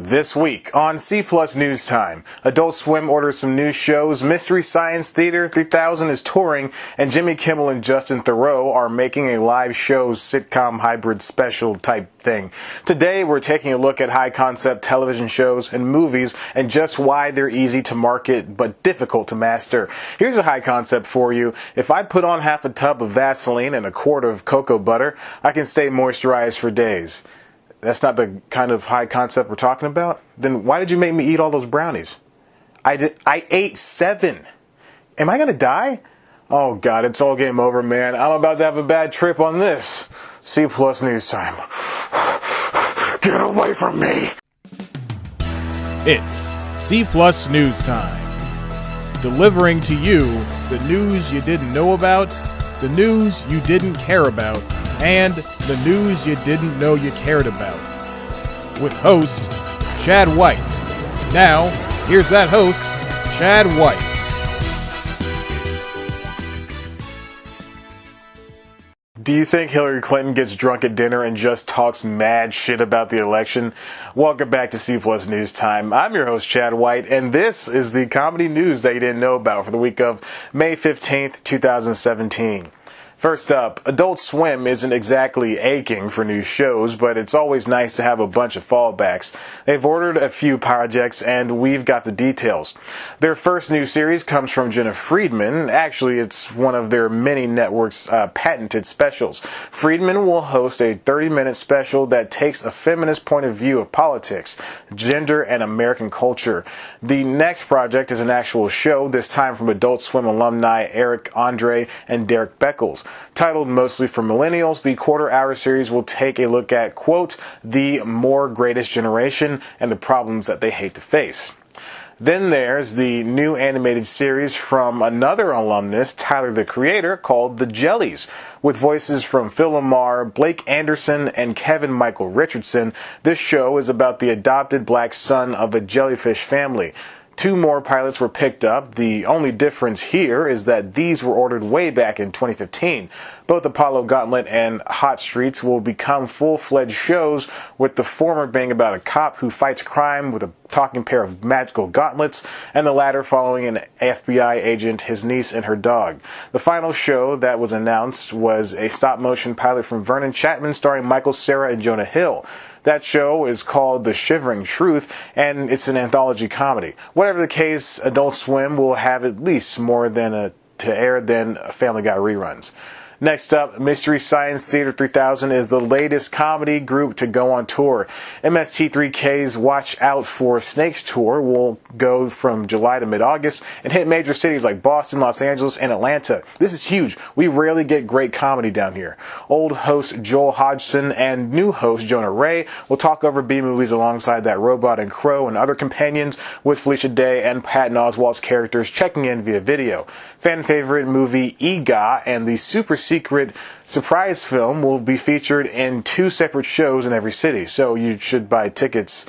This week on C Plus News Time, Adult Swim orders some new shows, Mystery Science Theater 3000 is touring, and Jimmy Kimmel and Justin Theroux are making a live show sitcom hybrid special type thing. Today we're taking a look at high concept television shows and movies and just why they're easy to market but difficult to master. Here's a high concept for you. If I put on half a tub of Vaseline and a quart of cocoa butter, I can stay moisturized for days. That's not the kind of high concept we're talking about? Then why did you make me eat all those brownies? I ate 7. Am I going to die? Oh God, it's all game over, man. I'm about to have a bad trip on this. C Plus News Time. Get away from me! It's C Plus News Time. Delivering to you the news you didn't know about, the news you didn't care about, and the news you didn't know you cared about. With host, Chad White. Now, here's that host, Chad White. Do you think Hillary Clinton gets drunk at dinner and just talks mad shit about the election? Welcome back to C Plus News Time. I'm your host, Chad White, and this is the comedy news that you didn't know about for the week of May 15th, 2017. First up, Adult Swim isn't exactly aching for new shows, but it's always nice to have a bunch of fallbacks. They've ordered a few projects, and we've got the details. Their first new series comes from Jenna Friedman. Actually, it's one of their many networks' patented specials. Friedman will host a 30-minute special that takes a feminist point of view of politics, gender, and American culture. The next project is an actual show, this time from Adult Swim alumni Eric Andre and Derek Beckles. Titled mostly for millennials, the quarter-hour series will take a look at, quote, the more greatest generation and the problems that they hate to face. Then there's the new animated series from another alumnus, Tyler the Creator, called The Jellies. With voices from Phil Lamar, Blake Anderson, and Kevin Michael Richardson, this show is about the adopted black son of a jellyfish family. 2 more pilots were picked up. The only difference here is that these were ordered way back in 2015. Both Apollo Gauntlet and Hot Streets will become full-fledged shows, with the former being about a cop who fights crime with a talking pair of magical gauntlets, and the latter following an FBI agent, his niece, and her dog. The final show that was announced was a stop-motion pilot from Vernon Chatman starring Michael Cera and Jonah Hill. That show is called The Shivering Truth, and it's an anthology comedy. Whatever the case, Adult Swim will have at least more to air than Family Guy reruns. Next up, Mystery Science Theater 3000 is the latest comedy group to go on tour. MST3K's Watch Out for Snakes tour will go from July to mid-August and hit major cities like Boston, Los Angeles, and Atlanta. This is huge. We rarely get great comedy down here. Old host Joel Hodgson and new host Jonah Ray will talk over B-movies alongside That Robot and Crow and other companions, with Felicia Day and Patton Oswalt's characters checking in via video. Fan favorite movie EGA and the super secret surprise film will be featured in 2 separate shows in every city, so you should buy tickets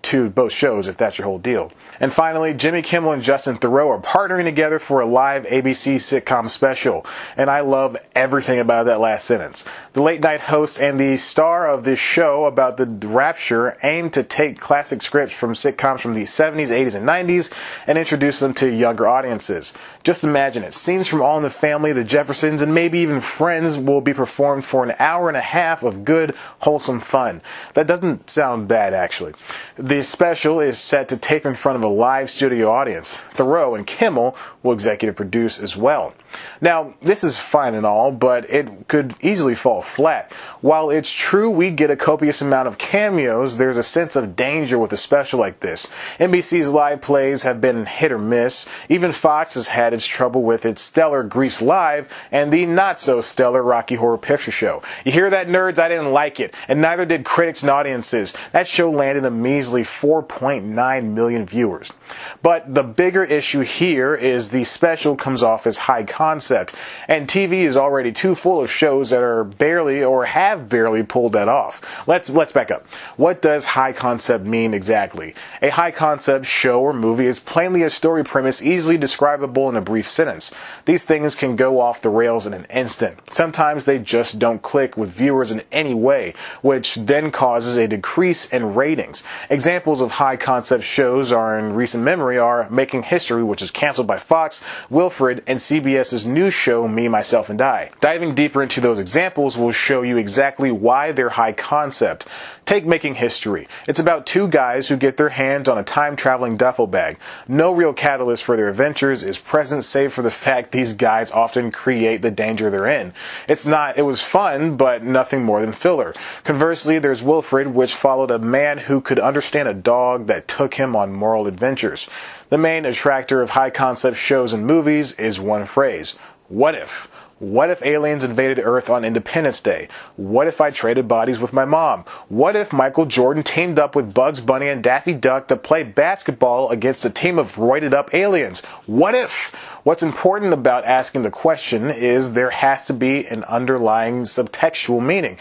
to both shows if that's your whole deal. And finally, Jimmy Kimmel and Justin Theroux are partnering together for a live ABC sitcom special, and I love everything about that last sentence. The late-night host and the star of this show about the rapture aim to take classic scripts from sitcoms from the 70s, 80s, and 90s and introduce them to younger audiences. Just imagine it. Scenes from All in the Family, The Jeffersons, and maybe even Friends will be performed for an hour and a half of good, wholesome fun. That doesn't sound bad, actually. The special is set to tape in front of a live studio audience. Theroux and Kimmel will executive produce as well. Now, this is fine and all, but it could easily fall flat. While it's true we get a copious amount of cameos, there's a sense of danger with a special like this. NBC's live plays have been hit or miss. Even Fox has had its trouble with its stellar Grease Live and the not-so-stellar Rocky Horror Picture Show. You hear that, nerds? I didn't like it, and neither did critics and audiences. That show landed a measly 4.9 million viewers. But the bigger issue here is the special comes off as high concept, and TV is already too full of shows that are barely or have barely pulled that off. Let's back up. What does high concept mean exactly? A high concept show or movie is plainly a story premise easily describable in a brief sentence. These things can go off the rails in an instant. Sometimes they just don't click with viewers in any way, which then causes a decrease in ratings. Examples of high concept shows are in recent memory are Making History, which is canceled by Fox, Wilfred, and CBS's new show Me, Myself, and I. Diving deeper into those examples will show you exactly why they're high concept. Take Making History. It's about two guys who get their hands on a time-traveling duffel bag. No real catalyst for their adventures is present save for the fact these guys often create the danger they're in. It was fun, but nothing more than filler. Conversely, there's Wilfred, which followed a man who could understand a dog that took him on moral adventures. The main attractor of high-concept shows and movies is one phrase: what if? What if aliens invaded Earth on Independence Day? What if I traded bodies with my mom? What if Michael Jordan teamed up with Bugs Bunny and Daffy Duck to play basketball against a team of roided up aliens? What if? What's important about asking the question is there has to be an underlying subtextual meaning.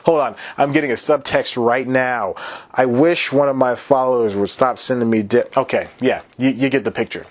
Hold on, I'm getting a subtext right now. I wish one of my followers would stop sending me okay, yeah, you get the picture.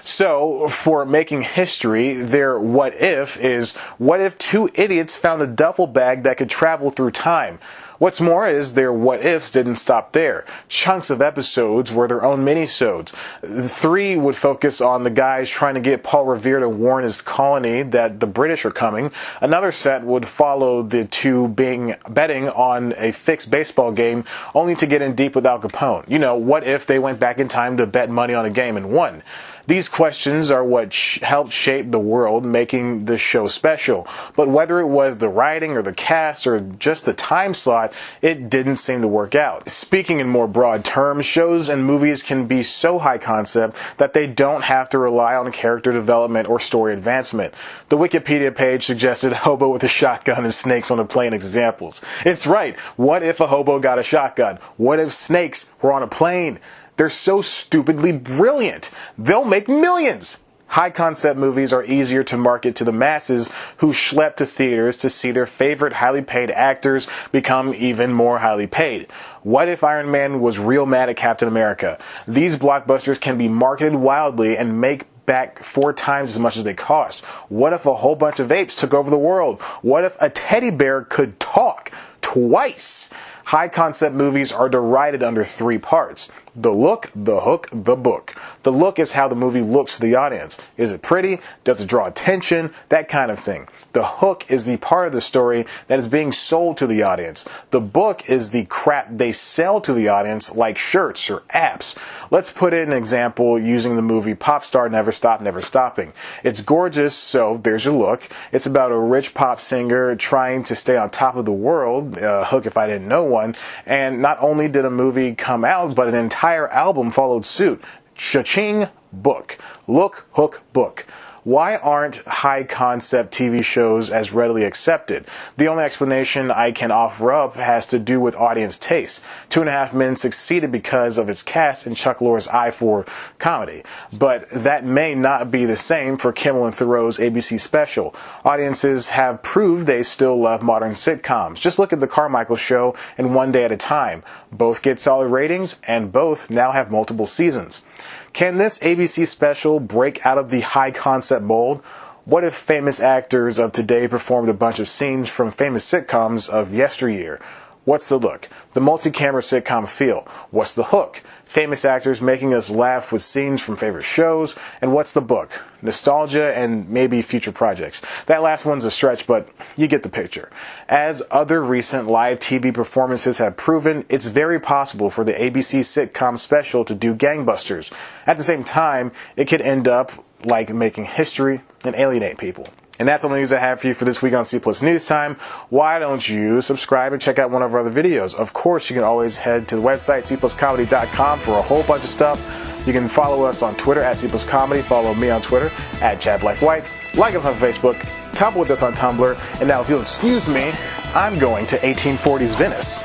So, for Making History, their what if is, what if two idiots found a duffel bag that could travel through time? What's more is their what ifs didn't stop there. Chunks of episodes were their own minisodes. 3 would focus on the guys trying to get Paul Revere to warn his colony that the British are coming. Another set would follow the two betting on a fixed baseball game only to get in deep with Al Capone. You know, what if they went back in time to bet money on a game and won? These questions are what helped shape the world, making the show special. But whether it was the writing or the cast or just the time slot, it didn't seem to work out. Speaking in more broad terms, shows and movies can be so high concept that they don't have to rely on character development or story advancement. The Wikipedia page suggested hobo with a shotgun and snakes on a plane examples. It's right. What if a hobo got a shotgun? What if snakes were on a plane? They're so stupidly brilliant. They'll make millions. High-concept movies are easier to market to the masses who schlep to theaters to see their favorite highly paid actors become even more highly paid. What if Iron Man was real mad at Captain America? These blockbusters can be marketed wildly and make back 4 times as much as they cost. What if a whole bunch of apes took over the world? What if a teddy bear could talk twice? High-concept movies are derided under 3 parts: the look, the hook, the book. The look is how the movie looks to the audience. Is it pretty? Does it draw attention? That kind of thing. The hook is the part of the story that is being sold to the audience. The book is the crap they sell to the audience, like shirts or apps. Let's put in an example using the movie Pop Star Never Stop, Never Stopping. It's gorgeous, so there's your look. It's about a rich pop singer trying to stay on top of the world, hook if I didn't know one, and not only did a movie come out, but an entire album followed suit. Cha-ching, book. Look, hook, book. Why aren't high-concept TV shows as readily accepted? The only explanation I can offer up has to do with audience taste. 2.5 Men succeeded because of its cast and Chuck Lorre's eye for comedy. But that may not be the same for Kimmel and Theroux's ABC special. Audiences have proved they still love modern sitcoms. Just look at The Carmichael Show and One Day at a Time. Both get solid ratings, and both now have multiple seasons. Can this ABC special break out of the high-concept mold? What if famous actors of today performed a bunch of scenes from famous sitcoms of yesteryear? What's the look? The multi-camera sitcom feel. What's the hook? Famous actors making us laugh with scenes from favorite shows. And what's the book? Nostalgia and maybe future projects. That last one's a stretch, but you get the picture. As other recent live TV performances have proven, it's very possible for the ABC sitcom special to do gangbusters. At the same time, it could end up like Making History and alienate people. And that's all the news I have for you for this week on C Plus News Time. Why don't you subscribe and check out one of our other videos? Of course, you can always head to the website, cpluscomedy.com, for a whole bunch of stuff. You can follow us on Twitter at cpluscomedy. Follow me on Twitter at ChadBlackWhite. Like us on Facebook. Tumble with us on Tumblr. And now, if you'll excuse me, I'm going to 1840s Venice.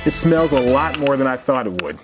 It smells a lot more than I thought it would.